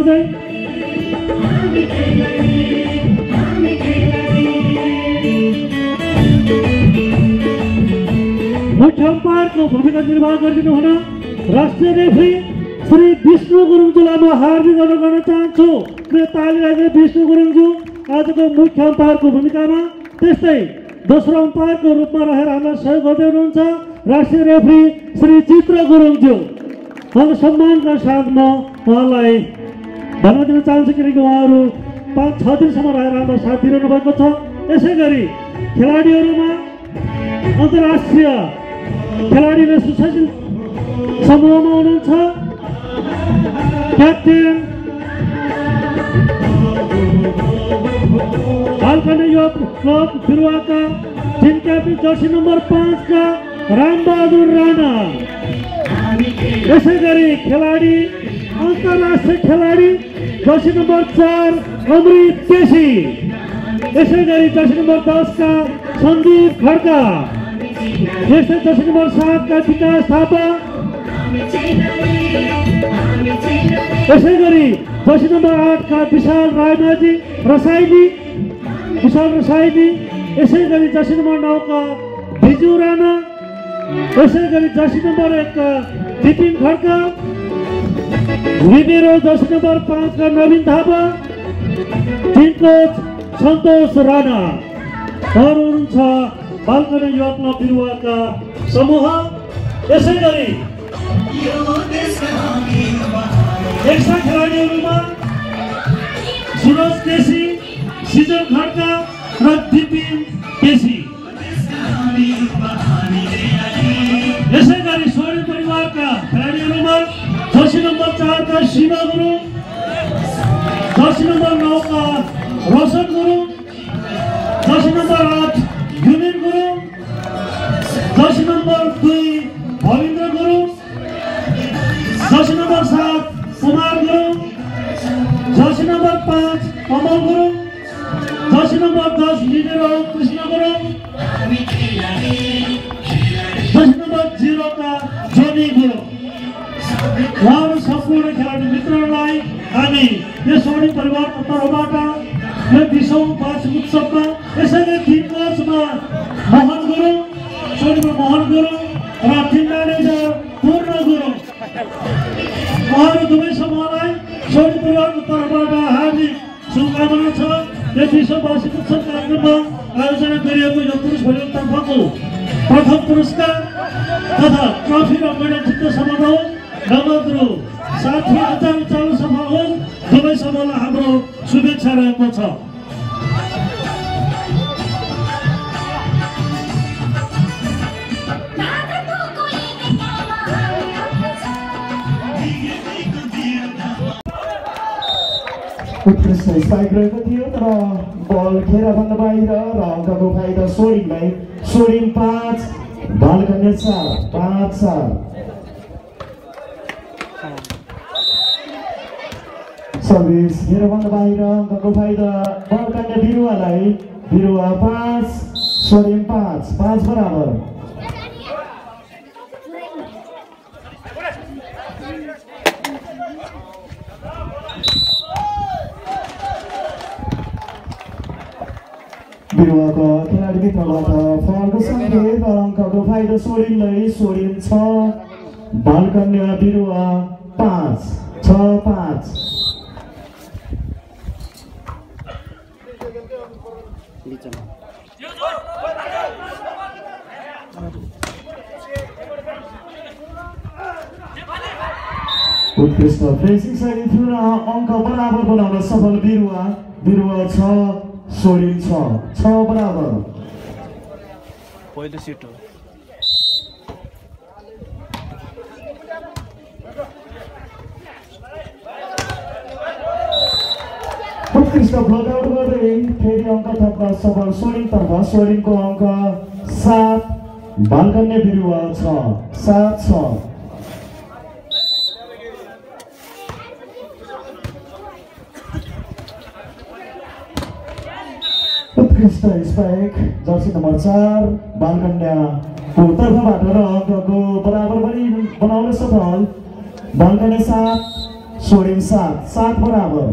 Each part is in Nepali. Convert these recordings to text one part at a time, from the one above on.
गर्दै मुख्य अम्पायरको भूमिका निर्वाह गरिदिनु हुन राष्ट्रिय रेफ्री श्री विष्णु गुरुङज्यूलाई म हार्दिक अनुरोध गर्न चाहन्छु। तालिराजे विष्णु गुरुङज्यू आजको मुख्य अम्पायरको भूमिकामा, त्यस्तै दोस्रो अम्पायरको रूपमा रहेर हामीलाई सहयोग गर्दै हुनुहुन्छ राष्ट्रिय रेफ्री श्री चित्र गुरुङज्यू। उहाँको सम्मानका साथ म उहाँलाई धन्यवाद दिन चाहन्छु, किनकि उहाँहरू 5-6 दिनसम्म रहेर हामीलाई साथ दिइरहनु भएको छ। यसै गरी खेलाडीहरूमा अन्तर्राष्ट्रिय खेलाडीले सुशासन समूहमा हुनुहुन्छ क्याप्टेन बालकनी युवा क्लब बिरुवाका टिम क्याप्टेन जर्सी नम्बर 5 का रामबहादुर राणा। यसै गरी खेलाडी अन्तर्राष्ट्रिय खेलाडी जर्सी नम्बर 4 अमृत केसी। यसै गरी जर्सी नम्बर 10 का सन्दीप खड्का। यस्तै जर्सी नम्बर 7 का विकास थापा। यसै गरी जर्सी नम्बर 8 का विशाल रायमाझी रसाइली। यसै गरी जर्सी नम्बर 9 का बिजु राणा। यसै गरी जर्सी नम्बर 1 का Vipin Khadka. Libero Jersey number 5 का नवीन थापा। टिम कोच सन्तोष राणा। हुनुहुन्छ बालकनी युवा क्लब बिरुवाका समूह। यसै गरी एक्स्ट्रा खेलाडीहरूमा सुरज केसी, सिजन खड्का र विपिन केसी। यसै गरी सोरेन परिवारका खेलाडीहरूमा जर्सी नम्बर 4 का शिवा गुरुङ, जर्सी नम्बर 9 का Roshan Gurung, jersey number 8 Yunin Gurung, jersey number 2 Bhavindra Gurung, jersey number 7 Kumar Gurung, jersey number 5 Kamal Gurung, jersey number 10 libero Krishna Gurung, jersey number 0 का जोनी गुरुङ। उहाँहरू सम्पूर्ण खेलाडी मित्रहरूलाई हामी यस सोरेन परिवारको तर्फबाट यो 20औं वार्षिक उत्सवमा यसै गरी टिम कोचमा मोहन गुरुङ, सोरेनमा मोहन गुरुङ र टिम म्यानेजर पूर्ण गुरुङ, उहाँहरू दुवै समूहलाई सोरेन परिवारको तर्फबाट हार्दिक शुभकामना छ। यो 20औं वार्षिक उत्सव कार्यक्रममा आयोजना गरिएको यो पुरुष भलिबलतर्फको प्रथम पुरस्कार तथा ट्रफी र मेडल जित्न सफल होस्, नगद रु 60,000 चालु सफल होस्। दुवै समूहलाई हाम्रो शुभेच्छा रहेको छ। उत्कृष्ट स्ट्राइक रहेको थियो तर बल खेरभन्दा बाहिर र अङ्कको फाइदा सोरिनलाई। सोरिन 5 बालकन्या 4 5-4। सर्भिस खेरभन्दा बाहिर अङ्कको फाइदा बालकन्या बिरुवालाई। बिरुवा 5 सोरिन 5 बराबर। बिरुवाको खेलाडी मित्रबाट फलको सङ्केत र अङ्कको फाइदा सोरिनलाई। सोरिन 6 बालकन्या बिरुवा 5 6-5। उत्कृष्ट फेन्सिङ शैली थियो र अङ्क बराबर बनाउन सफल बिरुवा। बिरुवा 6 सोरिन 6 बराबर। पहिलो सिट हो। उत्कृष्ट ब्लकआउट गर्दै फेरि अङ्क थप्न सफल सोरिनतर्फ। सोरिनको अङ्क 7 बालकन्या बिरुवा 6 7-6। उत्कृष्ट स्पाइक जर्सी नम्बर 4 बालकन्याको तर्फबाट र अङ्कको बराबर पनि बनाउन सफल। बालकन्या 7 सोडियम 7 बराबर।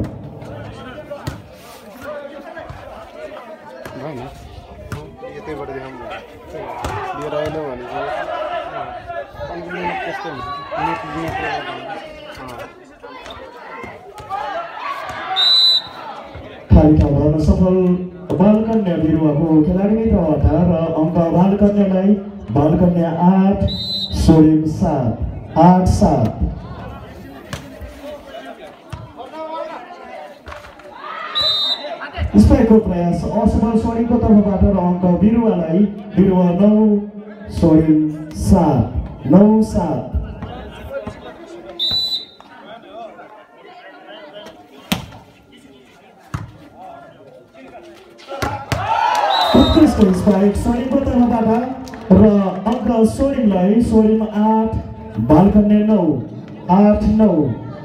खाली ठाउँ भर्न सफल बालकन्या बिरुवाको खेलाडी मित्र 18 र अङ्क बालकन्यालाई बालकन्या 8 सोडियम 7 8-7। स्पाइकको प्रयास असफल सोडियमको तर्फबाट र अङ्क बिरुवालाई बिरुवा 9 सोडियम 7 9-7। स्पाइक सोडियमको तर्फबाट र अङ्क सोडियमलाई सोडियम 8 बालकन्या 9 8-9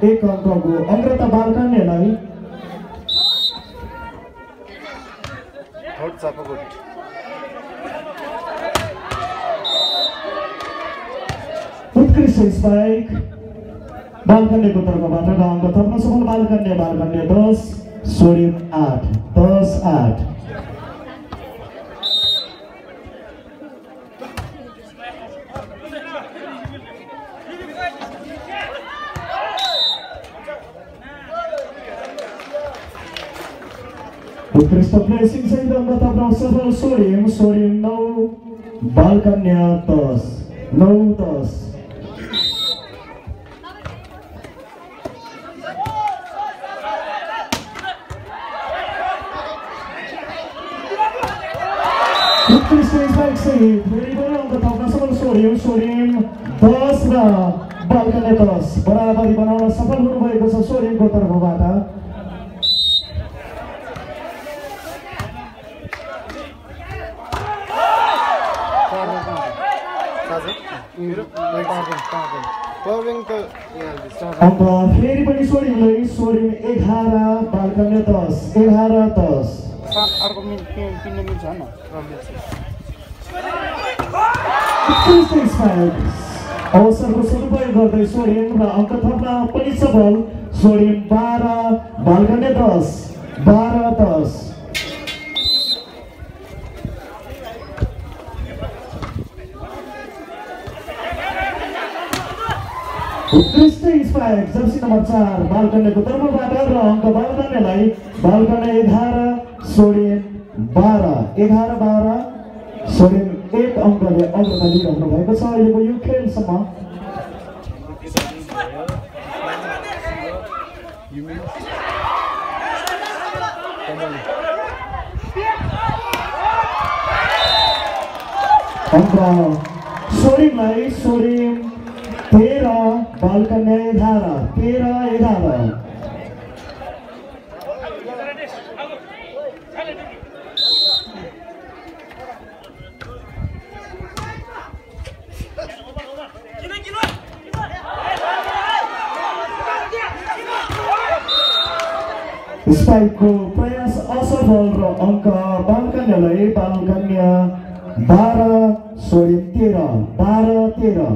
एक अङ्कको अग्रता बालकन्यालाई। उत्कृष्ट स्पाइक बालकन्याको तर्फबाट र अङ्क थप्न सफल बालकन्या 10 सोडियम 8 10-8। उत्कृष्ट प्लेसिङ सहित अङ्क थप्न सफल सोडियम 9 बालकन्या 10 9-10। उत्कृष्ट स्पाइक सहित फेरि पनि अङ्क थप्न सफल सोडियम 10 र बालकन्या 10 बराबरी बनाउन सफल हुनुभएको छ सोडियमको तर्फबाट। अङ्क फेरि पनि सोडियमलाई सोडियम 11 बालकन्या 10 11-10। अवसरको सदुपयोग गर्दै सोडियम र अङ्क थप्न पनि सफल सोडियम 12 बालकन्या 10 12-10। उत्कृष्ट स्पाइक जर्सी नम्बर 4 बालकन्याको तर्फबाट र अङ्क बालकन्यालाई बालकन्या 11 सोडियम 12 11-12 सोडियम 1 अङ्कले अग्रता लिइरहनु भएको छ अहिलेको यो खेलसम्म। अङ्क सोडियमलाई सोडियम 13 बालकन्या 11 13-11। स्पाइकको प्रयास असफल र अङ्क बालकन्यालाई बालकन्या 12 सोडियम 13 12-13।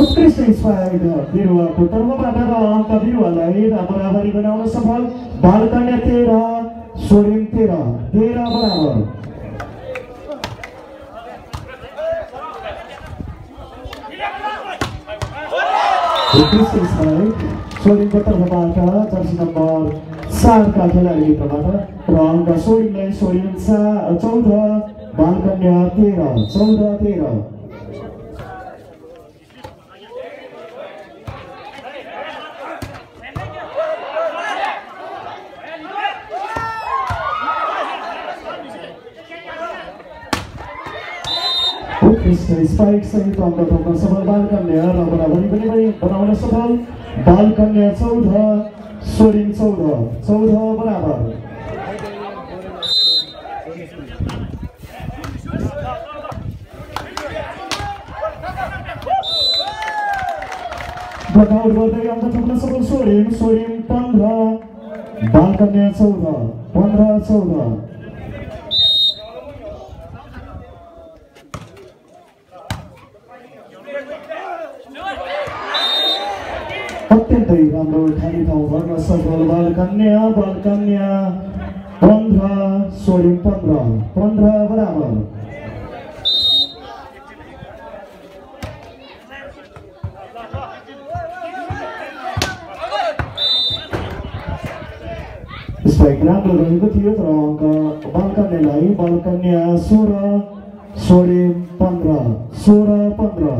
उत्कृष्ट स्पाइक बिरुवाको तर्फबाट र अङ्क बिरुवालाई बराबरी बनाउन सफल बालकन्या 13 सोडियम 13 बराबर। उत्कृष्ट स्पाइक सोडियमको तर्फबाट जर्सी नम्बर 7 का खेलाडी मित्रबाट र अङ्क सोडियमलाई सोडियम 14 बालकन्या 13 स्पाइक सहित अङ्क थप्न सफल बालकन्या र बराबरी पनि बनाउन सफल बालकन्या 14 सोडियम 14 बराबर। ब्लकआउट गर्दै अङ्क थप्न सफल सोडियम 15 बालकन्या 14। 15-14 अत्यन्तै राम्रो खाली ठाउँ भर्न सफल बालकन्या 15 बराबर। स्ट्राइक राम्रो रहेको थियो तर अङ्क बालकन्यालाई। बालकन्या 16 सोडियम 15 16-15।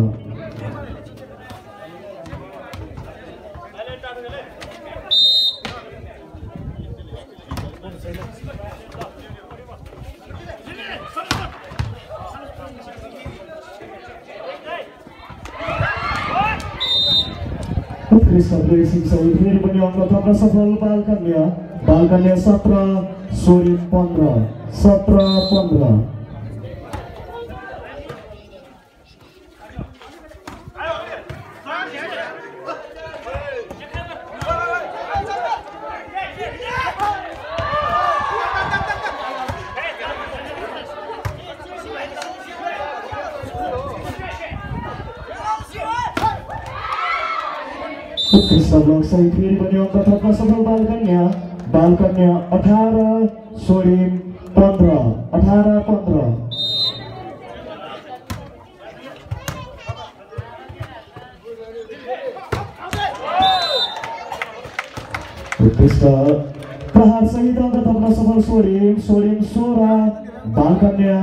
उत्कृष्ट प्रेसिङ सहित फेरि पनि अङ्क थप्न सफल बालकन्या। बालकन्या 17 सोडियम 15 17-15। उत्कृष्ट ब्लक सहित फेरि पनि अङ्क थप्न सफल बालकन्या। बालकन्या 18 सोडियम 15 18-15। उत्कृष्ट प्रहार सहित अङ्क थप्न सफल सोडियम 16 बालकन्या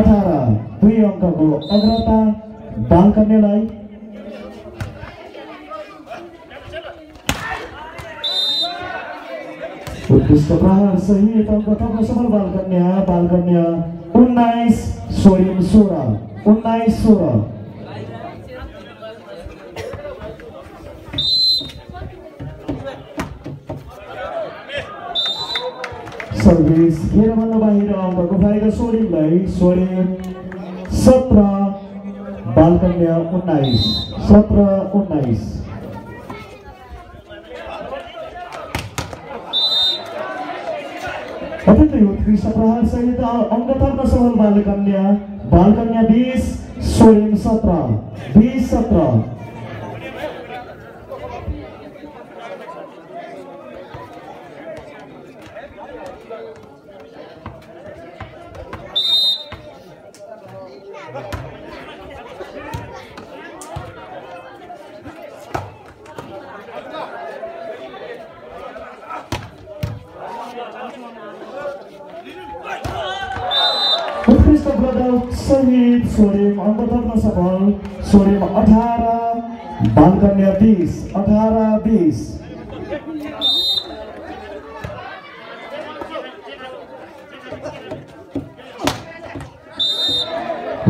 18 2 अङ्कको अग्रता बालकन्यालाई। उत्कृष्ट प्रहार सहित अङ्क थप्न सफल बालकन्या। बालकन्या 19 सोडियम 16 19-16। सर्भिस घेरभन्दा बाहिर अङ्कको फाइदा सोडियमलाई। सोडियम 17 बालकन्या 19 17-19। अत्यन्तै उत्कृष्ट प्रहार सहित अङ्क थप्न सफल बालकन्या। बालकन्या 20 सोडियम 17 20-17। उत्कृष्ट ब्लकआउट सहित सोडियम अङ्क थप्न सफल। सोडियम 18 बालकन्या 20 18-20।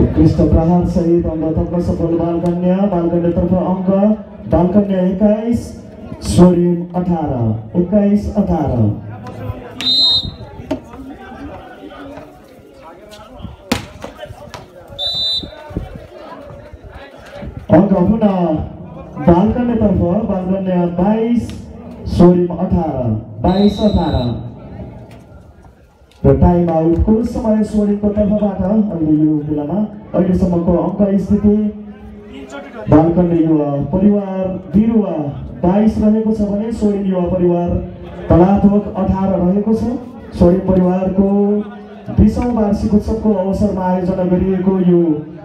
उत्कृष्ट प्रहार सहित अङ्क थप्न सफल बालकन्या। बालकन्यातर्फ अङ्क बालकन्या 21 सोडियम 18 21-18। अङ्क पुनः बालकन्यातर्फ। बालकन्या 22 सोडियम 18 22-18। र टाइम आउटको समय सोडियमको तर्फबाट अहिले यो बेलामा अहिलेसम्मको अङ्क स्थिति बालकन्या युवा परिवार बिरुवा 22 रहेको छ भने सोडियम युवा परिवार धनात्मक 18 रहेको छ। सोडियम परिवारको 20औं वार्षिक उत्सवको अवसरमा आयोजना गरिएको यो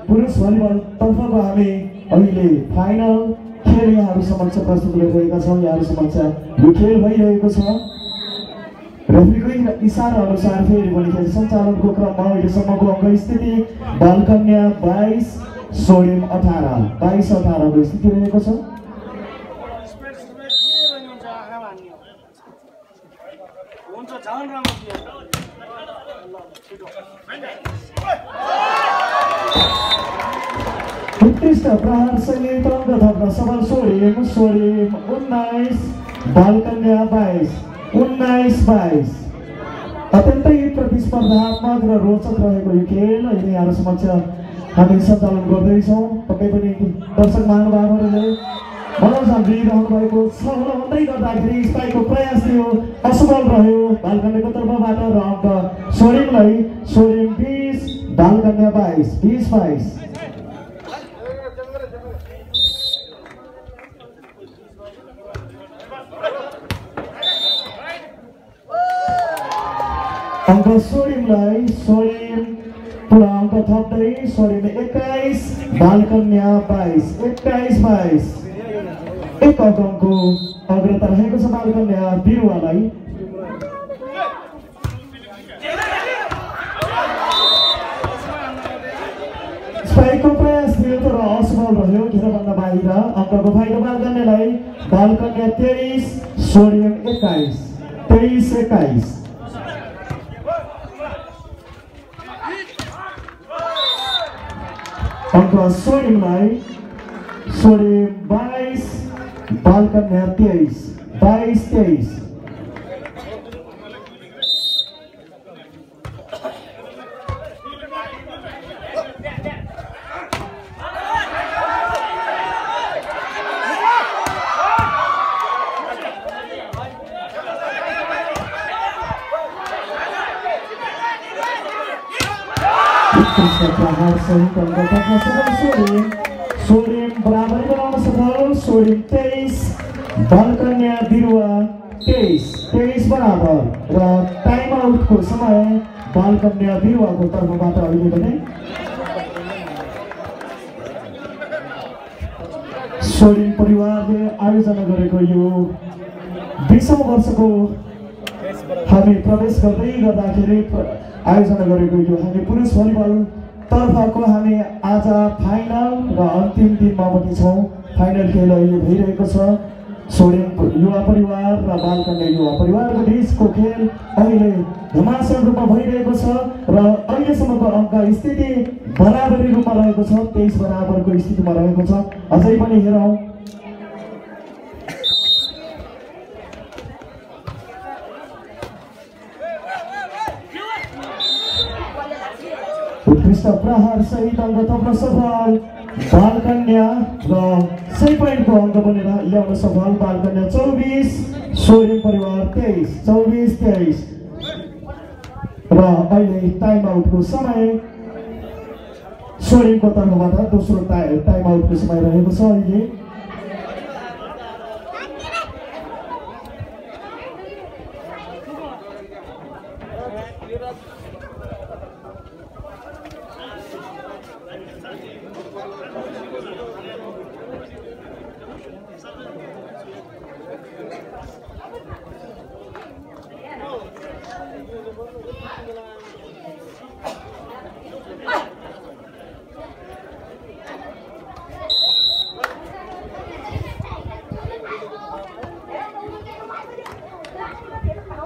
पुरुष भलिबल तर्फको हामी अहिले फाइनल खेल यहाँहरू समक्ष प्रस्तुत गरिरहेका छौँ। यहाँहरू समक्ष यो खेल भइरहेको छ। रेफ्रीको इशारा अनुसार फेरि पनि खेल सञ्चालनको क्रममा अहिलेसम्मको अङ्क स्थिति बालकन्या 22 सोडियम 18 22-18 को स्थिति रहेको छ। उत्कृष्ट प्रहार सहित अङ्क थप्न सफल सोडियम 19 बालकन्या 22 19-22। अत्यन्तै प्रतिस्पर्धात्मक र रोचक रहेको यो खेल अहिले यहाँहरू समक्ष हामी सञ्चालन गर्दैछौँ। पक्कै पनि दर्शक महानुभावहरूले मनोज दिइरहनु भएको छ हुँदै गर्दाखेरि स्पाइकको प्रयास थियो असफल रह्यो बालकन्याको तर्फबाट र अङ्क सोरिमलाई सोरिम 20 बालकन्या 22 अङ्क सोरिमलाई सोरिम पुरा अङ्क थप्दै सोरिम 21 बालकन्या 22 एक अङ्कको अग्रता रहेको छ बालकन्या बिरुवालाई स्पाइकको प्रयास थियो तर असफल रह्यो घेराभन्दा बाहिर अङ्कको फाइदा बालकन्यालाई बालकन्या 23 सोरिम 21 अङ्क सोरिमलाई सोरिम 22 बालकन्या 23 प्रहार सहित अङ्क सफल सोरिम बराबरी बनाउन सफल सोरिम 23 बालकन्या बिरुवा 23 बराबर र टाइम आउटको समय बालकन्या बिरुवाको तर्फबाट अहिले भने सोरिम परिवारले आयोजना गरेको यो 20औं वर्षको हामी प्रवेश गर्दै गर्दाखेरि आयोजना गरेको यो हामी पुरुष भलिबल तर्फको हामी आज फाइनल र अन्तिम दिनमा पनि छौँ फाइनल खेल अहिले भइरहेको छ सोरिम युवा परिवार र बालकन्या युवा परिवारको बीचको खेल अहिले घमासान रूपमा भइरहेको छ र अहिलेसम्मको अङ्क स्थिति बराबरी रूपमा रहेको छ 23 बराबरको स्थितिमा रहेको छ अझै पनि हेरौँ उत्कृष्ट प्रहार सहित अङ्क थप्न सफल बालकन्या र 6 पोइन्टको अङ्क बनेर ल्याउन सफल बालकन्या 24 सोरिम परिवार 23 र अहिले टाइम आउटको समय सोरिमको तर्फबाट दोस्रो टाइम आउटको समय रहेको छ अहिले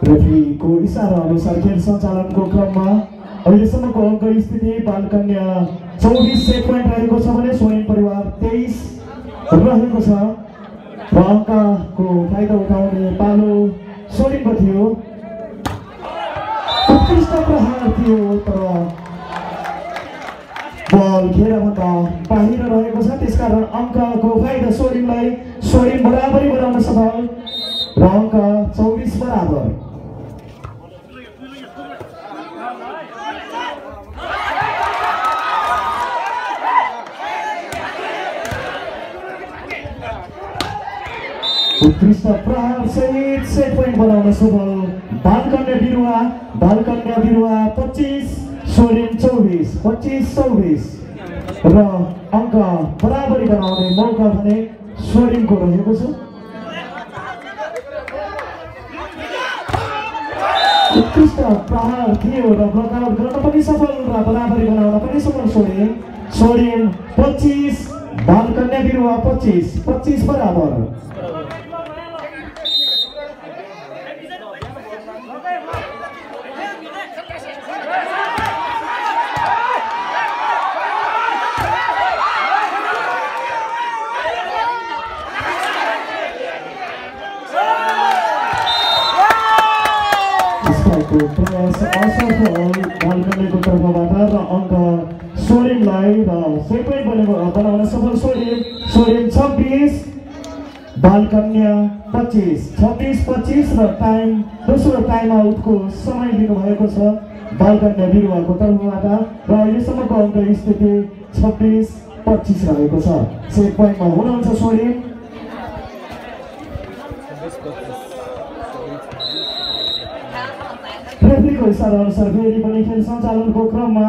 रेफ्रीको इशारा अनुसार खेल सञ्चालनको क्रममा अहिलेसम्मको अङ्क स्थिति बालकन्या 24 पोइन्ट रहेको छ भने सोरिम परिवार 23 रहेको छ र अङ्कको फाइदा उठाउने पालो सोरिमको थियो उत्कृष्ट प्रहार थियो तर बल घेराभन्दा बाहिर रहेको छ त्यसकारण अङ्कको फाइदा सोरिमलाई सोरिम बराबरी बनाउन सफल र अङ्क 24 बराबर उत्कृष्ट प्रहार सहित 6 पोइन्ट बनाउन सफल बालकन्या बिरुवा 25 सोरिम 24 र अङ्क बराबरी बनाउने मौका भने सोरिमको रहेको छ उत्कृष्ट प्रहार थियो र ब्लकआउट गर्न पनि सफल र बराबरी बनाउन पनि सफल सोरिम 25 बालकन्या बिरुवा 25 बराबर प्रयास असफल बालकन्याको तर्फबाट र अङ्क सोरिमलाई र 6 पोइन्ट बनाउन सफल सोरिम 26 बालकन्या 25 26-25 र टाइम दोस्रो टाइम आउटको समय लिनुभएको छ बालकन्या बिरुवाको तर्फबाट र अहिलेसम्मको अङ्क स्थिति 26-25 रहेको छ। सेट पोइन्टमा हुनुहुन्छ सोरेन। रेफ्रीको इशारा अनुसार फेरि पनि खेल सञ्चालनको क्रममा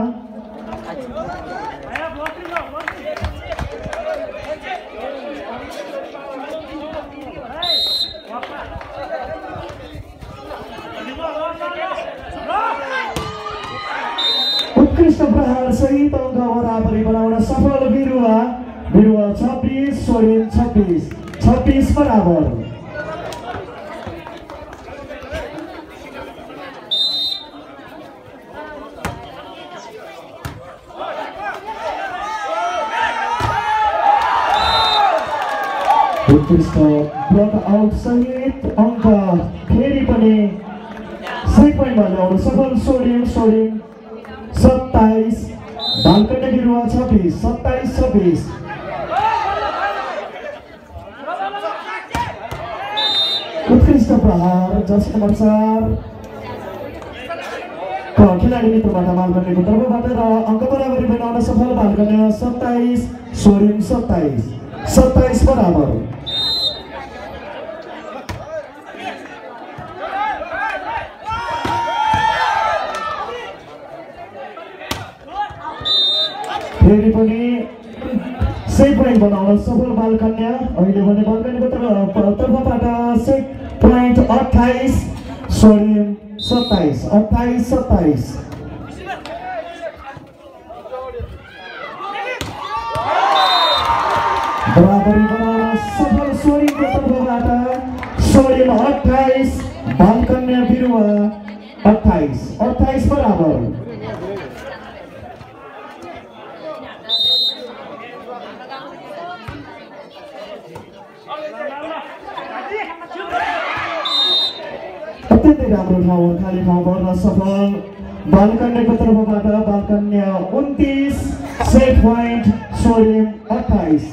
उत्कृष्ट प्रहार सहित अङ्क बराबरी बनाउन सफल बिरुवा 26 सोरेन 26 बराबर। उत्कृष्ट ब्लक आउट सहित अङ्क फेरि पनि सेट पोइन्टमा ल्याउन सफल सोरेन 27 बालकन्या बिरुवा 27-26। उत्कृष्ट प्रहार जर्सी नम्बर 4 खेलाडी मित्रबाट बालकन्याको तर्फबाट र अङ्क बराबरी बनाउन सफल बालकन्या 27 सोरेन 27 बराबर। फेरि पनि सेट पोइन्ट बनाउन सफल बालकन्या अहिले भने बालकन्याको तर्फबाट सेट पोइन्ट 28 सोरेन 27 बराबरी बनाउन सफल सोरेनको तर्फबाट सोरेन 28 बालकन्या बिरुवा 28 बराबर। अत्यन्तै राम्रो ठाउँ खाली ठाउँ भर्न सफल बालकन्याको तर्फबाट बालकन्या 29 सेट पोइन्ट सोरेन 29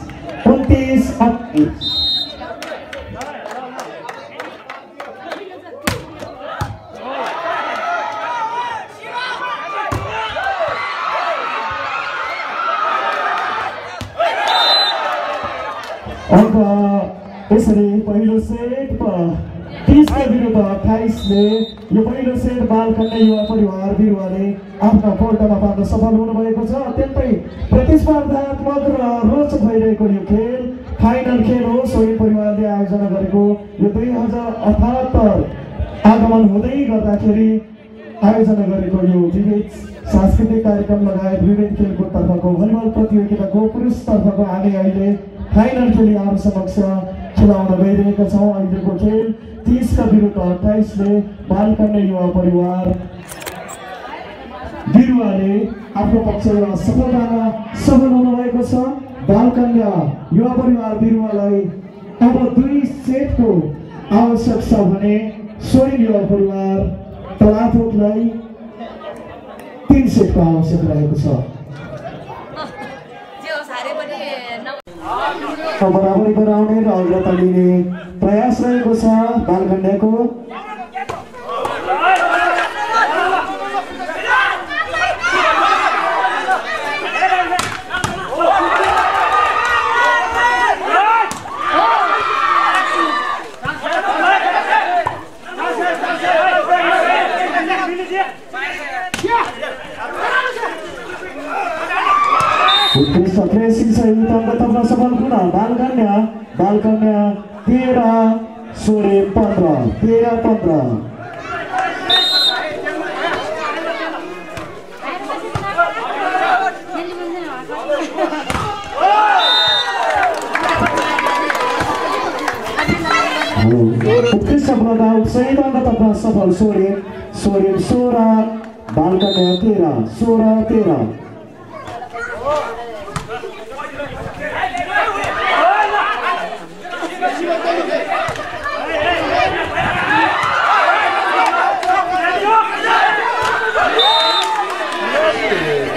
अङ्क यसरी पहिलो सेट 30 का विरुद्ध 28 ले यो पहिलो सेट बालकन्या युवा परिवार बिरुवाले आफ्नो कोर्टमा पार्न सफल हुनुभएको छ। अत्यन्तै प्रतिस्पर्धात्मक र रोचक भइरहेको यो खेल फाइनल खेल हो। सोरेन परिवारले आयोजना गरेको यो 2078 आगमन हुँदै गर्दाखेरि आयोजना गरेको यो विविध सांस्कृतिक कार्यक्रम लगायत विविध खेलकुद तर्फको भलिबल प्रतियोगिताको पुरुष तर्फको हामी अहिले फाइनल खेलीहरू समक्ष खेलाउन गइरहेका छौँ। अहिलेको खेल 30 का विरुद्ध 28 ले बालकन्या युवा परिवार बिरुवाले आफ्नो पक्षमा सफल हुनुभएको छ। बालकन्या युवा परिवार बिरुवालाई अब 2 सेटको आवश्यक छ भने सोरेन युवा परिवार तलाथोकलाई 3 सेटको आवश्यक रहेको छ। बराबरी गराउने र अग्रता लिने प्रयास रहेको छ बालकन्याको। सहित अङ्क तर्न सफल पुनः बालकन्या 13 सोरेन 15 उत्कृष्ट प्रभाव सहित अङ्क तर्न सफल सोरेन 16 बालकन्या 13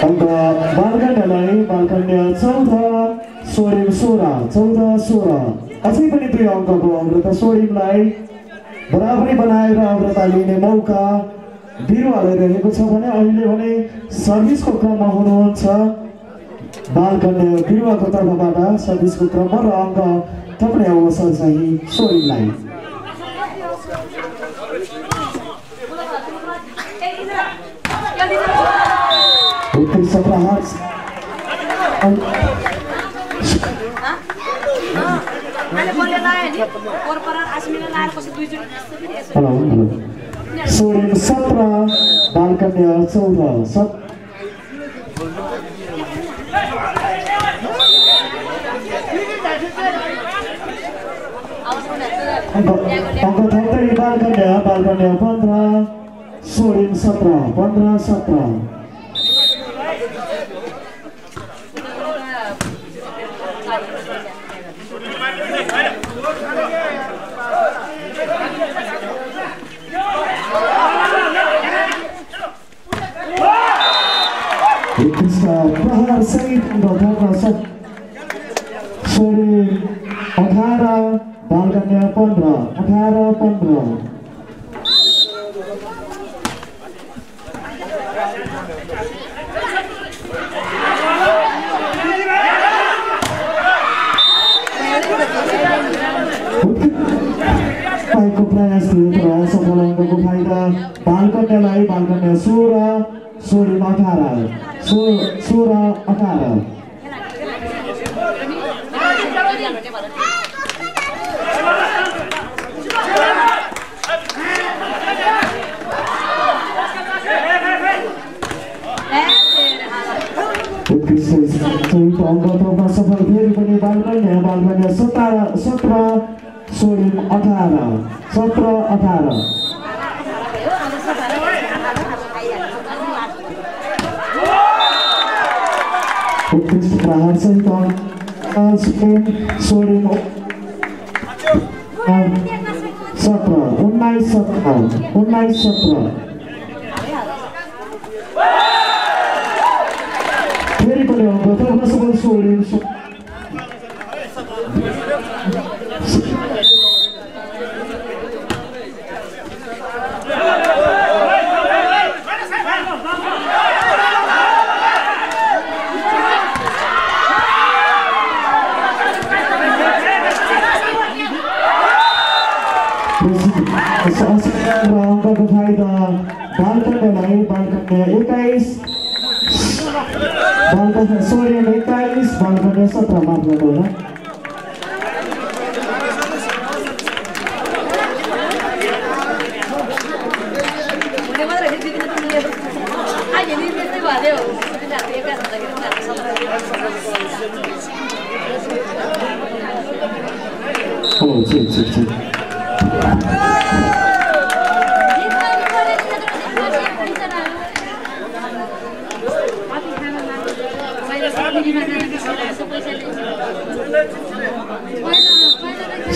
अङ्क बालकन्यालाई बालकन्या 14 सोरेन 16 अझै पनि 2 अङ्कको अग्रता सोडिमलाई बराबरी बनाएर अग्रता लिने मौका बिरुवालाई रहेको छ भने अहिले भने सर्भिसको क्रममा हुनुहुन्छ बालकन्या बिरुवाको तर्फबाट सर्भिसको क्रममा र अङ्क थप्ने अवसर चाहिँ सोडिमलाई। सोडिम 17 बालकन्या 14 अङ्क थप्दै बालकन्या 15 सोडिम 17 15-17। प्रहार सहित सोडिम 18 बालकन्या 15 18-15। प्रयास सफल अङ्कको फाइदा बालकन्यालाई बालकन्या 16 सोडिम 18 16-18। अङ्कमा सफल फेरि पनि बालकन्या 17 सोडिम 18 17-18। उत्कृष्ट प्रहार सहित सोडिम 17 19-17 फेरि पनि अङ्क थप्न सफल सोडिम अङ्कको फाइदा बालकन्यालाई बालकन्या 21 सोडिम 21 बालकन्या 17 माफ गर्नु होला।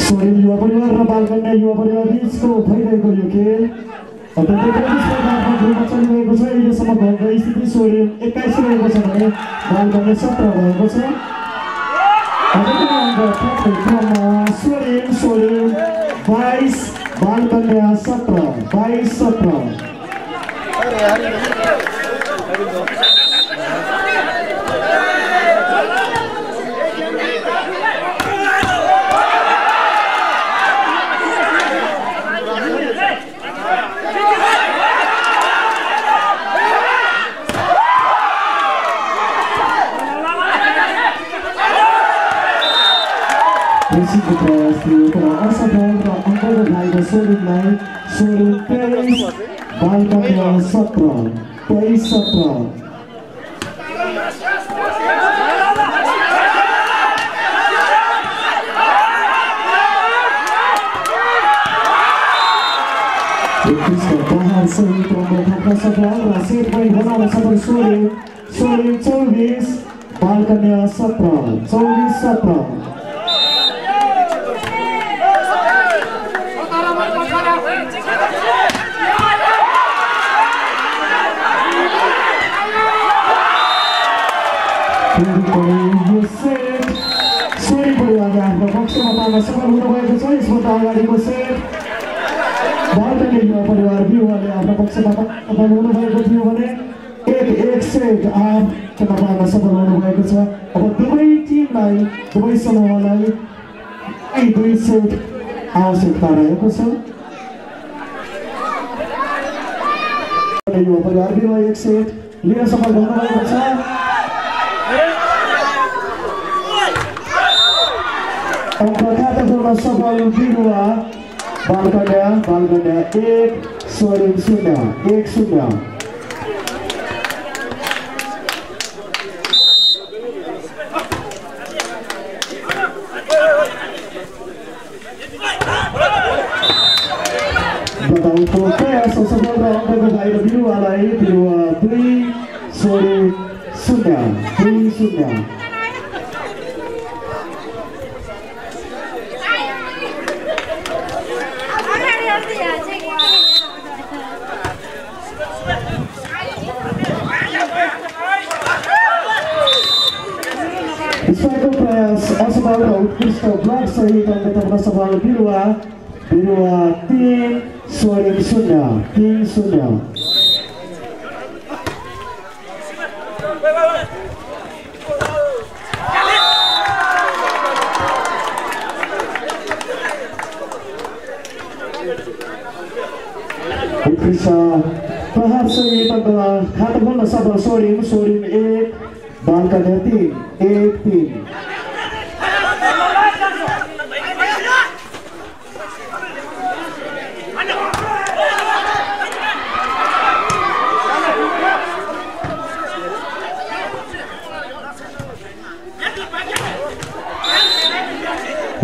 सोडिम युवा परिवार र बालकन्या युवा परिवार बिचको भइरहेको यो खेल अत्यन्तै प्रतिस्पर्धात्मक रूपमा चलिरहेको छ। अहिलेसम्म भएको स्थिति सोडिम 21 रहेको छ भने बालकन्या 17 भएको छ। सोडिम 22 बालकन्या 17 22-17। असफल र अङ्कको भाइको सोडिमलाई सोडिम 23 बालकन्या 17 23-17। सहित थप्न सफल र सेट पोइन्ट बनाउन सफल सोडिम 24 बालकन्या 17 24-17। सोडिम परिवारले आफ्नो पक्षमा पार्न सफल छ यसभन्दा अगाडिको सेट बालकनी युवा परिवार बिरुवाले आफ्नो पक्षबाट बनाउनु भएको थियो भने एक सेट आफमा पार्न सफल हुनुभएको छ। अब दुवै टिमलाई दुवै समूहलाई 2 सेट आवश्यकता रहेको छ। युवा परिवार बिरुवा 1 सेट लिन सफल हुनुभएको छ। अङ्क खाता जोड्न सफल बिरुवा बालकन्या 1 स्वरूप 0 1-0। बताउँको प्रयास सफल र अङ्कको बाहिर बिरुवालाई बिरुवा 2 स्वरूप 0 2-0। इसको प्रयास असफल र उत्कृष्ट ब्लक सहित अङ्क तर्न सफल बिरुवा 3 स्वरूप 0 3-0। उत्कृष्ट प्रहार सहित अङ्क खाता खोल्न सफल स्वरूप 1 बालकन्या 3 1-3।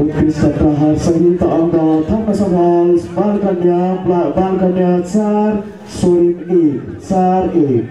उत्कृष्ट प्रहार सहित अङ्क थप्न सफल बालकन्या 4 स्वरूप 1 4-1।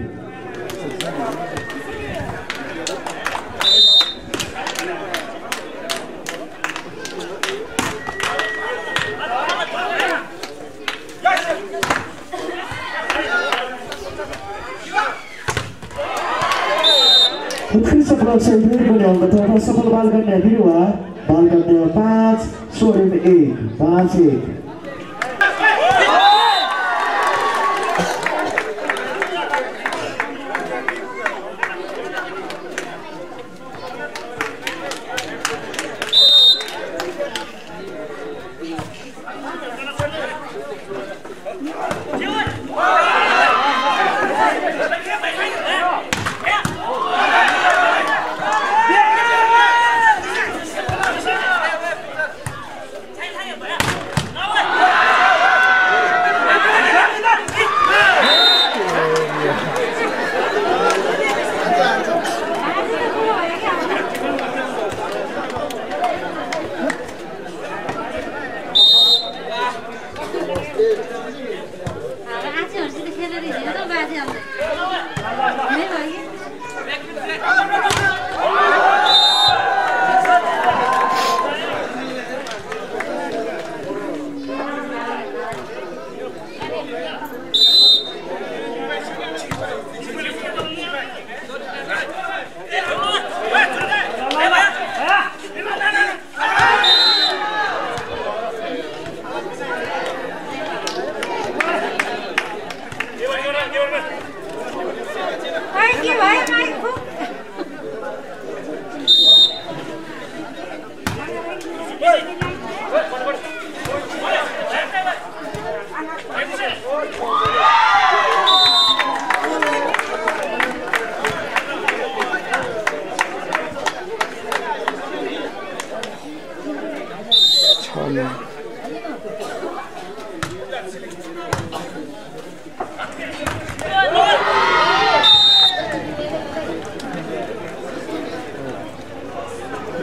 उत्कृष्ट ब्लक सहित पनि अङ्क तर्न सफल बालकन्या बिरुवा बालकन्या 5 स्वरूप 1 5-1।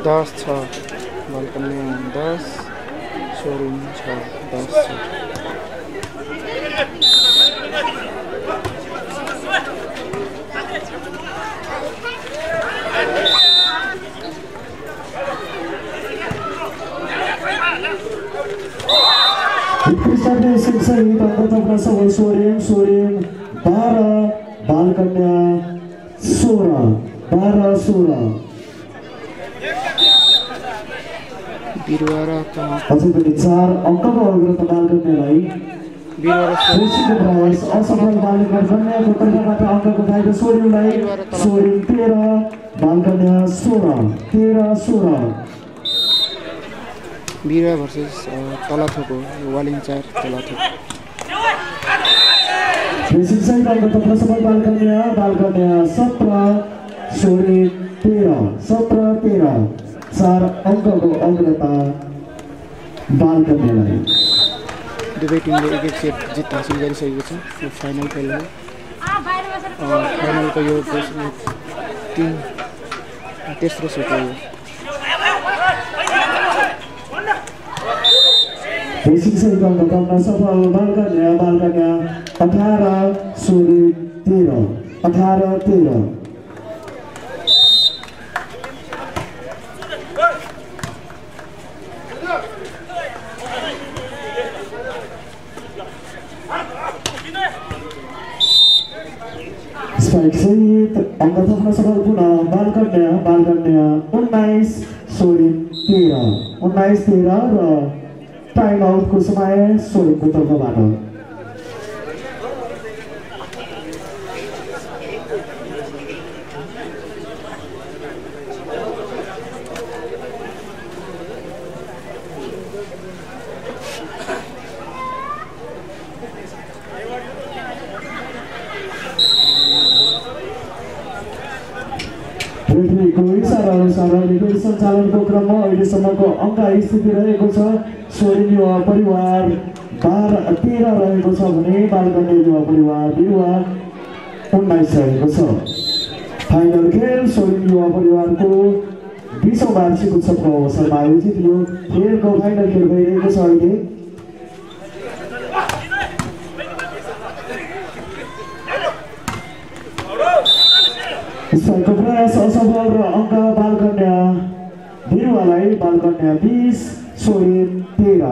दस छ बालकन्या 10 स्वरूप 10 छ। सहित अङ्क स्वरूप 12 बालकन्या 16 12-16। बिरुवा र अझै पनि 4 अङ्कको अग्रता बालकन्यालाई बिरुवा र कृषिको प्रयास असफल बालकन्या कन्याको तर्फबाट अङ्कको फाइदा सोडिउलाई सोडिउ 13 बालकन्या 16 बिरुवा भर्सेस तलाथोको वालिङ 4 तलाथोक कृषि सहित अङ्कतर्फ सफल बालकन्या 17 सोडिउ 13 4 अङ्कको अग्रता बालकन्यालाई दुवै टिमले एक सेट जित हासिल गरिसकेको छ यो फाइनल खेल हो फाइनलको यो तेस्रो सेट हो रेसिङ सहित अङ्कतर्फ सफल बालकन्या 18 सोडिउ 13 स्ट्राइक सहित अङ्क थप्न सफल पुनः बालकन्या 19 सोडिउ 13 र टाइम आउटको समय सोडिउको तर्फबाट रेफ्रीको इसारा अनुसार रेफ्री सञ्चालनको क्रममा अहिलेसम्मको अङ्क स्थिति रहेको छ सोडिउ युवा परिवार 13 रहेको छ भने बालकन्या युवा परिवार बिरुवा 19 रहेको छ फाइनल खेल सोडिउ युवा परिवारको 20औं वार्षिक उत्सवको अवसरमा आयोजित यो खेलको फाइनल खेल भइरहेको छ अहिले स्ट्राइकको प्रयास असफल र अङ्क बालकन्या बिरुवालाई बालकन्या 20 सोडिउ 13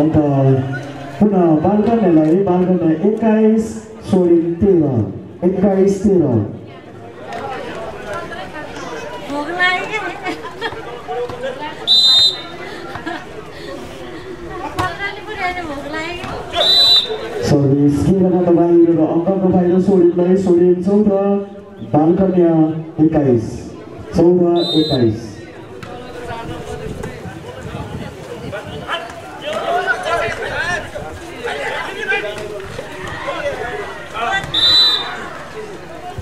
अङ्क पुनः बालकन्यालाई बालकन्या 21 सोडिउ 13 सर्भिस खेलबाट बाहिर र अङ्कको बाहिर सोडिउलाई सोडिउ 14 बालकन्या 21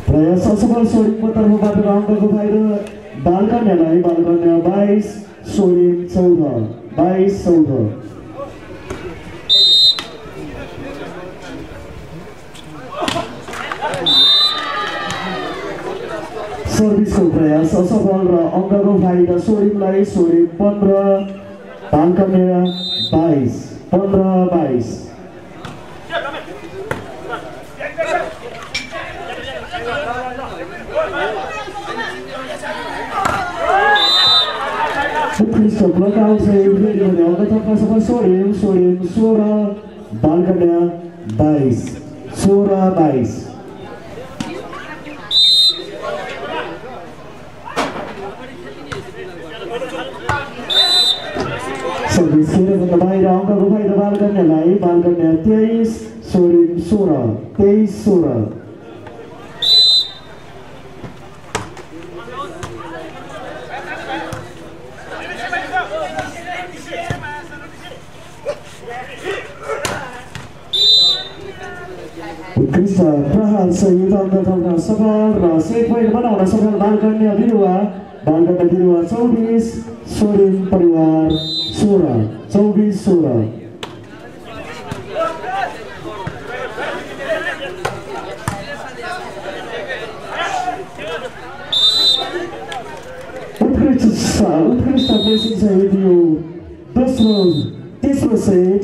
प्रयास असफल सोडिउको तर्फबाट अङ्कको बाहिर बालकन्यालाई बालकन्या 22 सोडिउ 14 सर्भिसको प्रयास असफल र अङ्कको फाइदा सोडिउलाई सोडिउ 15 बालकन्या 22 उत्कृष्ट ब्लकआउट सहित फेरि अङ्क थप्न सफल सोडिउ 16 बालकन्या 22 सर्भिस खेलभन्दा बाहिर अङ्कको फाइदा बालकन्यालाई बालकन्या 23 सोडिउ 16 उत्कृष्ट प्रहार सहित अङ्क थप्न सफल र सेट पोइन्ट बनाउन सफल बालकन्या बिरुवा 24 सोडिउ परिवार 16 उत्कृष्ट प्लेसिङ सहित यो तेस्रो सेट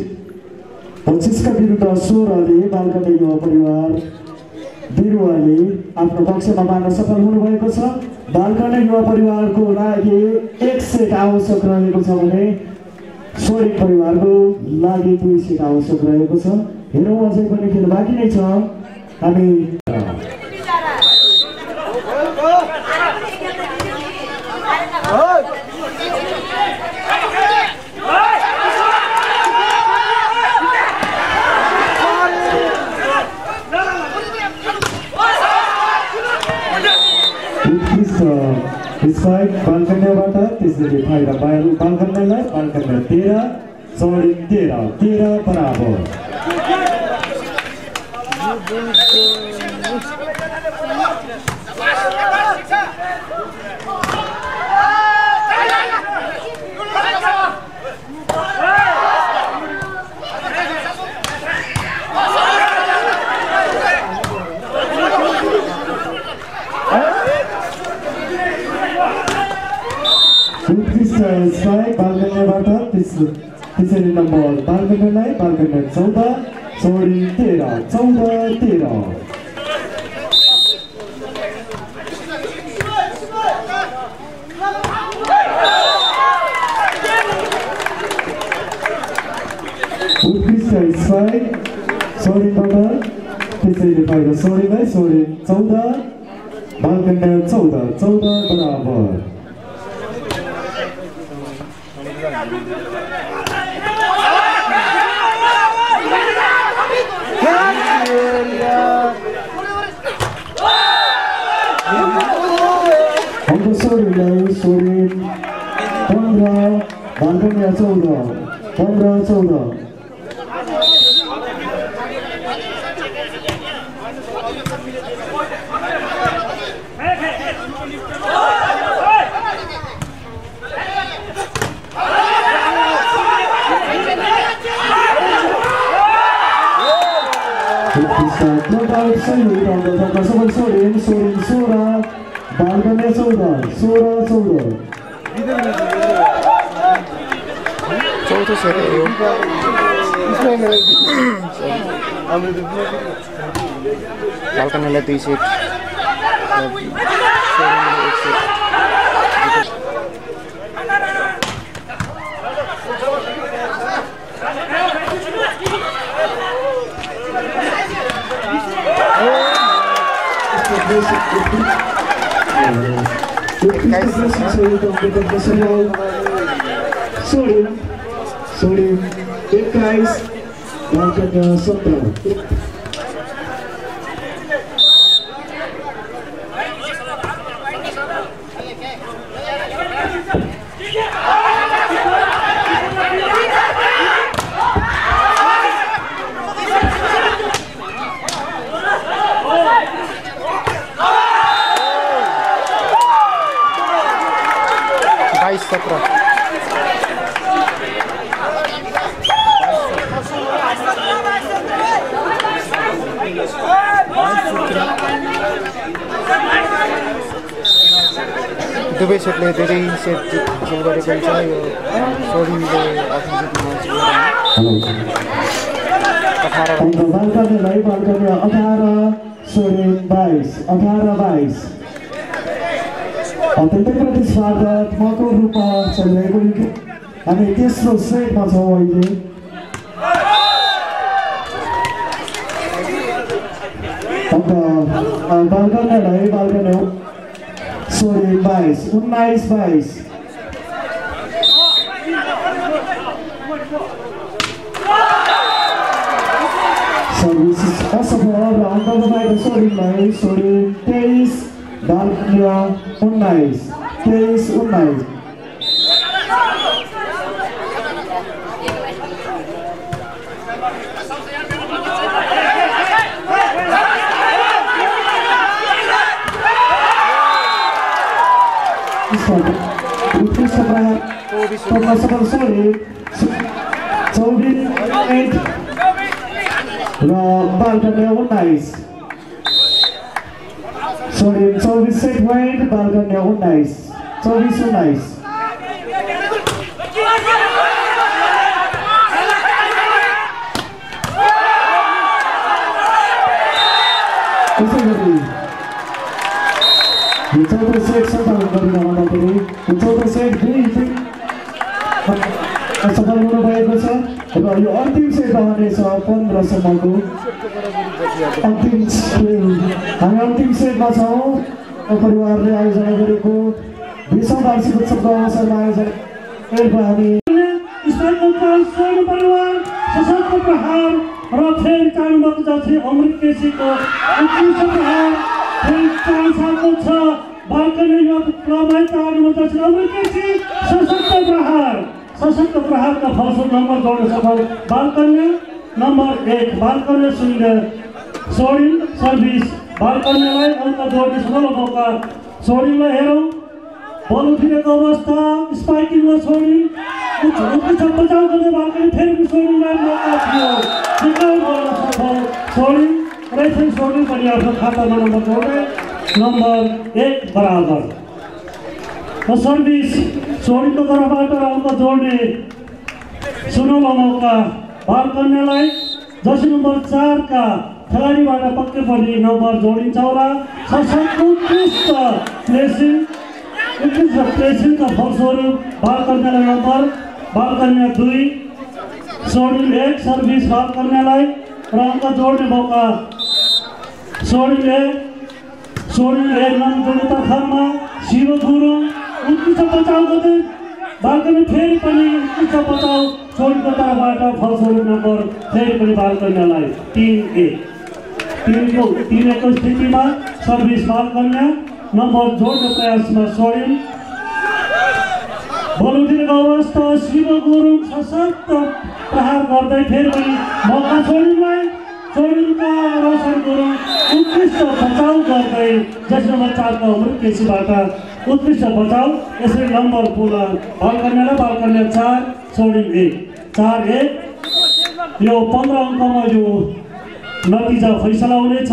25 का विरुद्ध 16 ले बालकन्या युवा परिवार बिरुवाले आफ्नो पक्षमा पार्न सफल हुनुभएको छ। बालकर्णे युवा परिवारको लागि 1 सेट आवश्यक रहेको छ भने सोडिङ परिवारको लागि 2 सेट आवश्यक रहेको छ। हेरौँ अझै पनि खेल बाँकी नै छ। हामी स्ट्राइक बालकन्याबाट त्यसरी फाइदा बालकन्यालाई। बालकन्या 13 सोडिङ 13 बराबर। स्ट्राइक बालकन्याबाट त्यसरी नम्बर बालकन्यालाई। बालकन्या 14 सोडिङ 13 14-13। उत्कृष्ट स्ट्राइक सोडिङबाट त्यसरी फाइदा सोडिङलाई। सोडिङ 14 बालकन्या 14 बराबर। सोडिङलाई। सोडिङ 15 बालकन्या 14 15-14। सोडिङ 16 बालकन्या 14 चौथो सेट हो। बालकन्यालाई 2 सेट, सोडिङले 1 सेट। Sorry, 21 bankanya 17. दुवै सेटले धेरै सेट जित गरेको हुन्छ। यो सोडिङले आफ्नो जित्न 18 सोडिङ 22 अत्यन्तै प्रतिस्पर्धात्मक रूपमा चलिरहेको हामी तेस्रो सेटमा छौँ अहिले। बालकन्या सोडिङ 19-22। सर्भिस असफल र अङ्कबाट सोडिङलाई। सोडिङ 23 बालकन्या 19 23-19। उत्कृष्ट प्रहार सफल सोडिङ 24 र बालकन्या 19। सोडिङ 24 सेट पोइन्ट, बालकन्या 19 24-19। त्यसै सफल हुनुभएको छ र यो अन्तिम सेट रहनेछ 15 सम्मको अन्तिम हामी अन्तिम सेटमा छौँ। परिवारले आयोजना गरेको 20औं वार्षिक उत्सवको अवसरमा आयोजना हामी परिवार सशस्त्र प्रहार र फेरि चाडबाड जति अमृत केसीको उत्कृष्ट प्रहार फेरि 4 सालको छ बालकनी यो क्लबमा चाडबाड जति अमृत केसी सशस्त्र प्रहारका फलस्वरूप नम्बर जोड्न सफल बालकन्या नम्बर 1 बालकन्या शून्य सोडिङ सर्भिस बालकन्यालाई अङ्क जोड्ने सफल मौका। सोडिङलाई हेरौँ बल उठिरहेको अवस्था स्पाइकिङमा सोडिङ बचाउ गर्दै बालकनी फेरि सोडिङलाई मौका थियो सिकाउ गर्न सफल सोडिङ रहेछ। सोडिङ पनि आफ्नो खातामा नम्बर जोड्दै नम्बर 1 बराबर सर्भिस सोडिङको तर्फबाट अङ्क जोड्ने सुनौलो मौका बालकन्यालाई जर्सी नम्बर 4 का खेलाडीबाट पक्कै पनि नम्बर जोडिन्छ होला। उत्कृष्ट प्लेसिङका फलस्वरूप बालकन्यालाई नम्बर बालकन्या 2 सोडिङ 1 सर्भिस बालकन्यालाई र अङ्क जोड्ने मौका। सोडिङ 1 नम्बर जोड्ने तर्फमा शिव गुरुङ उत्कृष्ट बचाउ गर्दै बालकनी फेरि पनि उत्कृष्ट बचाउ सोडिङको तर्फबाट फलस्वरूप नम्बर फेरि पनि बालकन्यालाई 3-1 स्थितिमा सर्भिस बालकन्या नम्बर जोड्ने प्रयासमा सोडिङ बल उठिरहेको अवस्था शिव गुरुङ सशक्त प्रहार गर्दै फेरि पनि मौका सोडिङलाई सोडिङका रोशन गुरुङ उत्कृष्ट बचाउ गर्दै जर्सी नम्बर 4 का अमृत केसीबाट उत्कृष्ट बचाउ। यसरी नम्बर पुनः बालकन्यालाई बालकन्या 4 सोडिङ 1 4-1 यो 15 अङ्कमा यो नतिजा फैसला हुनेछ।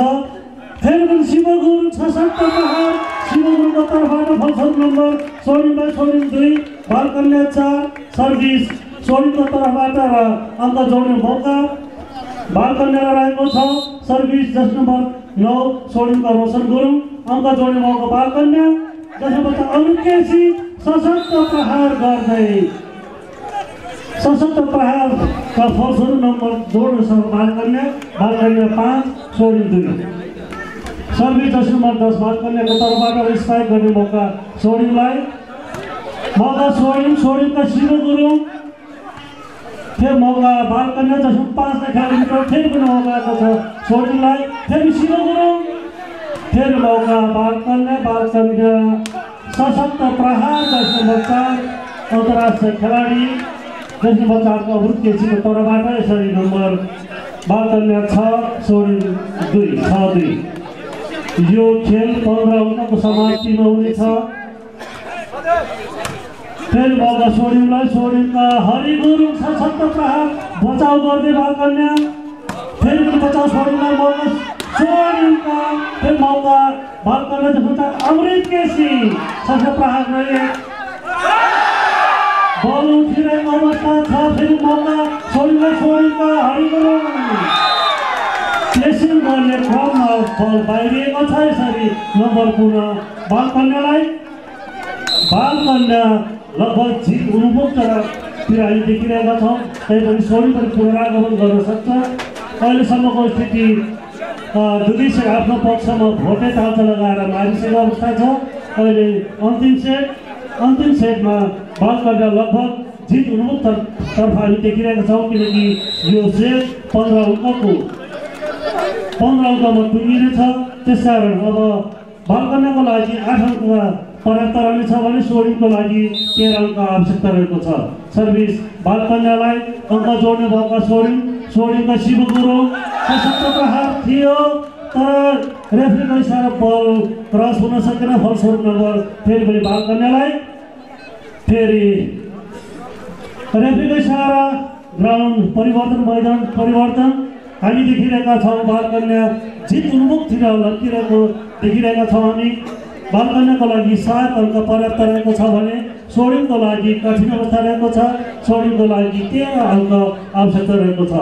फेरि पनि शिव गुरुङ सशक्त प्रहार शिव गुरुङको तर्फबाट फलस्वरूप नम्बर सोडिङलाई सोडिङ 2 बालकन्या 4 सर्भिस सोडिङको तर्फबाट र अङ्क जोड्ने मौका बालकन्यालाई रहेको छ। सर्भिस जर्सी नम्बर 9 सोडिङका रोशन गुरुङ अङ्क जोड्ने मौका बालकन्या जसबाट अमृत केसी सशक्त प्रहार गर्दै सशक्त प्रहारका फलस्वरूप नम्बर जोड्न सक्छ बालकन्या 5 सोडिङ 2 सर्भिस जर्सी नम्बर 10 बालकन्याको तर्फबाट स्पाइक गर्ने मौका सोडिङलाई मौका सोडिङका शिव गुरुङ फेरि मौका बालकन्या जर्सी 5 खेलाडीको फेरि पनि मौका आएको छ सोडिङलाई फेरि शिव गुरुङ फेरि मौका बालकन्या सशक्त प्रहार जर्सी नम्बर 4 अन्तर्राष्ट्रिय खेलाडी जर्सी नम्बर 4 को अमृत केसीको तर्फबाट यसरी नम्बर बालकन्या 6 सोडिङ 2 6-2 यो खेल 15 अङ्कको समाप्तिमा हुनेछ। फेरि मौका सोडिङलाई सोडिङका हरि गुरुङ सशक्त प्रहार बचाउ गर्दै बालकन्या फेरि पनि बचाउ सोडिङलाई मौका सोडिङका फेरि मौका बालकन्या जसमा अमृत केसी सशक्त प्रहार गरे बल उठिरहेको अवस्था छ। फेरि मौका सोडिङका हरि गुरुङ प्लेसिङ गर्ने क्रममा बल बाहिरिएको छ। यसरी नम्बर पुनः बालकन्यालाई बालकन्या लगभग जित उन्मुक्त तिर हामी देखिरहेका छौँ। तैपनि सोडिङ पनि पुनरागमन गर्न सक्छ। अहिलेसम्मको स्थिति दुई सेट आफ्नो पक्षमा भोटे तालचा लगाएर मारिसकेको अवस्था छ। अहिले अन्तिम सेटमा बालकन्या लगभग जित उन्मुक्त तर्फ हामी देखिरहेका छौँ किनकि यो सेट 15 अङ्कमा टुङ्गिनेछ। त्यसकारण अब बालकन्याको लागि 8 अङ्क पर्याप्त रहनेछ भने सोडिङको लागि 13 अङ्क आवश्यकता रहेको छ। सर्भिस बालकन्यालाई अङ्क जोड्ने मौका सोडिङका शिव गुरुङ सशक्त प्रहार थियो तर रेफ्रीको इसारा बल क्रस हुन सकेन। फलस्वरूप नम्बर फेरि पनि बालकन्यालाई फेरि रेफ्रीको इसारा ग्राउन्ड मैदान परिवर्तन हामी देखिरहेका छौँ। बालकन्या जित उन्मुखतिर लगिरहेको देखिरहेका छौँ हामी। बालकन्याको लागि 7 अङ्क पर्याप्त रहेको छ भने सोडिङको लागि कठिन अवस्था रहेको छ। सोडिङको लागि 13 अङ्क आवश्यकता रहेको छ।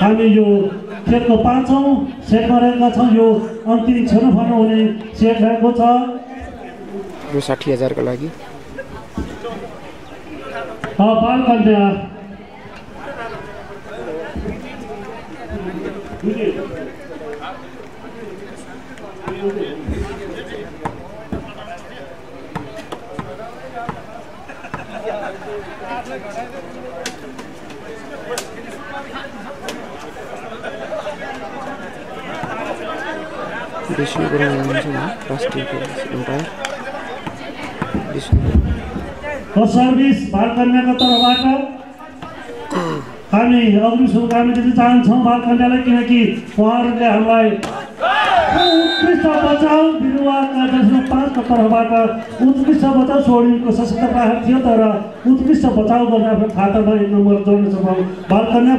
हामी यो खेलको 5औं सेटमा रहेका छौँ। यो अन्तिम छनौट हुने सेट रहेको छ। 60,000 को लागि बाल कन्या विष्णु गुरुङ हुनुहुन्छ राष्ट्रिय एम्पायर सर्भिस बाल कन्याको तर्फबाट हामी अग्रिम शुभकामना दिन चाहन्छौँ बाल कन्यालाई, किनकि उहाँहरूले हामीलाई उत्कृष्ट बचाउ बिरुवाका 5 को तर्फबाट उत्कृष्ट बचाउ सोडिङको सशक्त प्रहार थियो, तर उत्कृष्ट बचाउ गर्न आफ्नो खातामा 1 नम्बर जोड्न सक्छौँ। बाल कन्या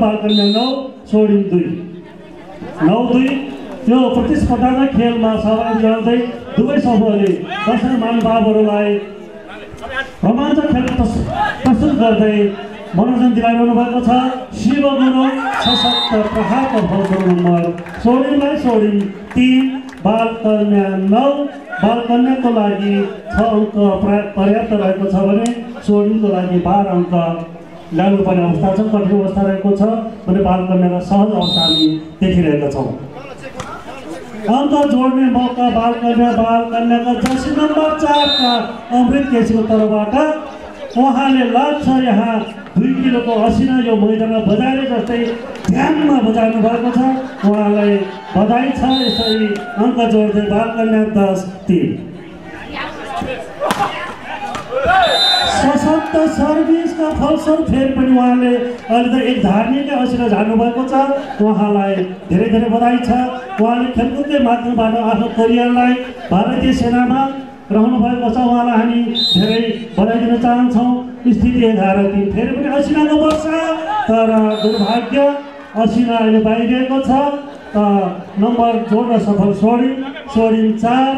9 सोडिङ 2 यो प्रतिस्पर्धामा खेलमा सहभागी गर्दै दुवै समूहले दर्शक महानुभावहरूलाई रोमाञ्चक खेल प्रस्तुत गर्दै मनोरञ्जन दिलाइरहनु भएको छ। शिव गुरु सशक्त प्रहारको फलको नम्बर सोडिङलाई सोडिङ 3, बाल कन्या 9। बाल कन्याको लागि 6 अङ्क पर्याप्त रहेको छ भने सोडिङको लागि 12 अङ्क ल्याउनुपर्ने अवस्था छ, कठिन अवस्था रहेको छ भने बाल कन्याको सहज अवस्था हामी देखिरहेका छौँ। अङ्क जोड्ने मौका बाल कन्याका जर्सी नम्बर 4 का अमृत केसीको तर्फबाट उहाँले लाग्छ यहाँ 2 किलोको असिना यो मैदानमा बजारे जस्तै ध्यानमा बजाउनु भएको छ, उहाँलाई बधाई छ। यसरी अङ्क जोड्दै बाल कन्या 10-3 सशक्त सर्भिसका फलस्वरूप फेरि पनि उहाँले अहिले त एक धार्मिक असिना झार्नु भएको छ, उहाँलाई धेरै धेरै बधाई छ। उहाँले खेलकुदकै माध्यमबाट आफ्नो करियरलाई भारतीय सेनामा रहनु भएको छ, उहाँलाई हामी धेरै बधाई दिन चाहन्छौँ। स्थिति 11-3 फेरि पनि असिनाको वर्षा, तर दुर्भाग्य असिना अहिले बाहिरिएको छ। नम्बर जोड्न सफल सोडिङ 4,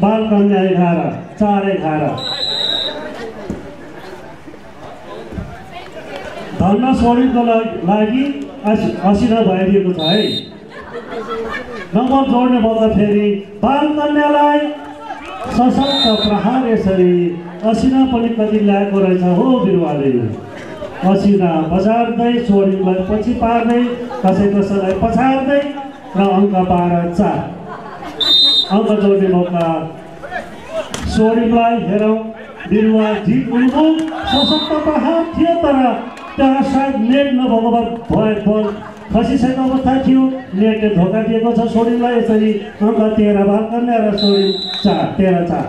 बाल कन्या 11-4-11 धर्म सोडिङको लागि असिना बाहिरिएको छ है। नम्बर जोड्ने मौका फेरि बाल कन्यालाई सशक्त प्रहार। यसरी असिना पनि कति ल्याएको रहेछ हो बिरुवाले, असिना बजार्दै सोडिङलाई पछि पार्दै कसैलाई पछार्दै र अङ्क 12-4 अङ्क जोड्ने मौका सोडिङलाई। हेरौँ बिरुवा जित उन्मुख सशक्त प्रहार थियो, तर त्यहाँ सायद नेट नभएको भए बल खसिसकेको अवस्था थियो, नेटले धोका दिएको छ सोडिङलाई। यसरी अङ्क 13 बाल कन्या र सोडिङ 13-4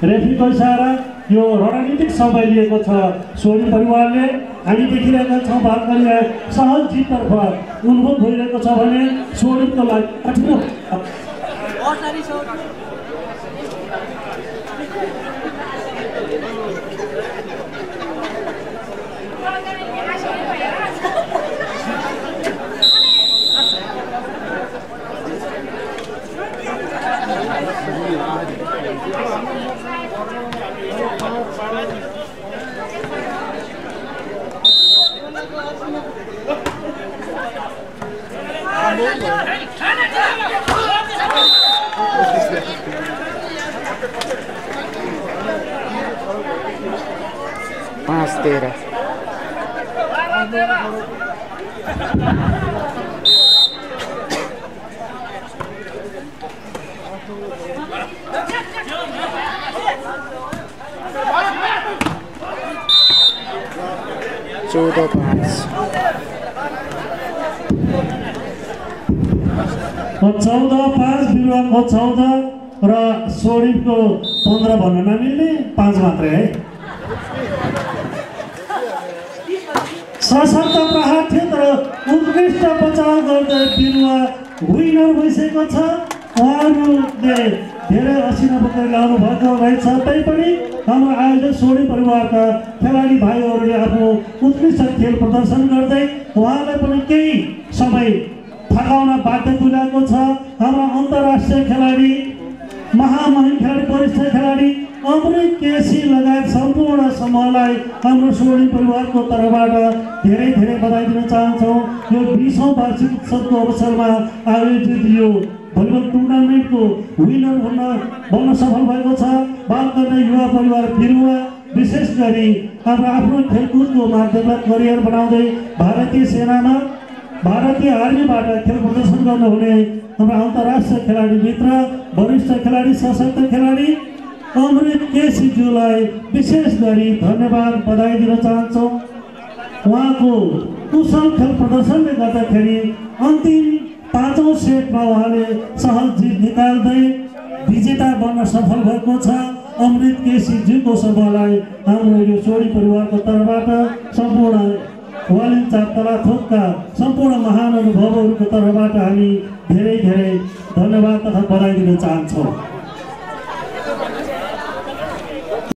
रेफ्रीको इसारा। यो रणनीतिक समय लिएको छ सोडिङ परिवारले। हामी देखिरहेका छौँ बाल कन्या सहज जिततर्फ उन्मुख भइरहेको छ भने सोडिङको लागि कठिन बिरुवाको 14 र सोडिङको 15 भन्न नमिल्ने 5 मात्रै है। सशक्त प्रहार थियो, तर उत्कृष्ट बचाउ गर्दै बिरुवा विनर भइसकेको छ। उहाँहरूले धेरै असिना बोकेर ल्याउनु भएको रहेछ, तैपनि हाम्रो आयोजक सोडिङ परिवारका खेलाडी भाइहरूले आफ्नो उत्कृष्ट खेल प्रदर्शन गर्दै उहाँलाई पनि केही समय थकाउन बाध्य तुल्याएको छ। हाम्रो अन्तर्राष्ट्रिय खेलाडी महामहिम खेलाडी वरिष्ठ खेलाडी अमृत केसी लगायत सम्पूर्ण समूहलाई हाम्रो सोडिङ परिवारको तर्फबाट धेरै धेरै बधाई दिन चाहन्छौँ। यो 20औं वार्षिक उत्सवको अवसरमा आयोजित यो भलिबल टुर्नामेन्टको विनर बन्न सफल भएको छ। बाल कन्या युवा परिवार बिरुवा विशेष गरी आफ्नो खेलकुदको माध्यमबाट करियर बनाउँदै भारतीय सेनामा भारतीय आर्मीबाट खेल प्रदर्शन गर्नुहुने हाम्रा अन्तर्राष्ट्रिय खेलाडी मित्र वरिष्ठ खेलाडी सशक्त खेलाडी अमृत केसीज्यूलाई विशेष गरी धन्यवाद बधाई दिन चाहन्छौँ। उहाँको कुशल खेल प्रदर्शनले गर्दाखेरि अन्तिम 5औं सेटमा उहाँले सहज जित निकाल्दै विजेता बन्न सफल भएको छ। अमृत केसीज्यूको समूहलाई हाम्रो यो सोडी परिवारको तर्फबाट सम्पूर्ण वालिन्छ तलाथोकका सम्पूर्ण महानुभावहरूको तर्फबाट हामी धेरै धेरै धन्यवाद तथा बधाई दिन चाहन्छौँ।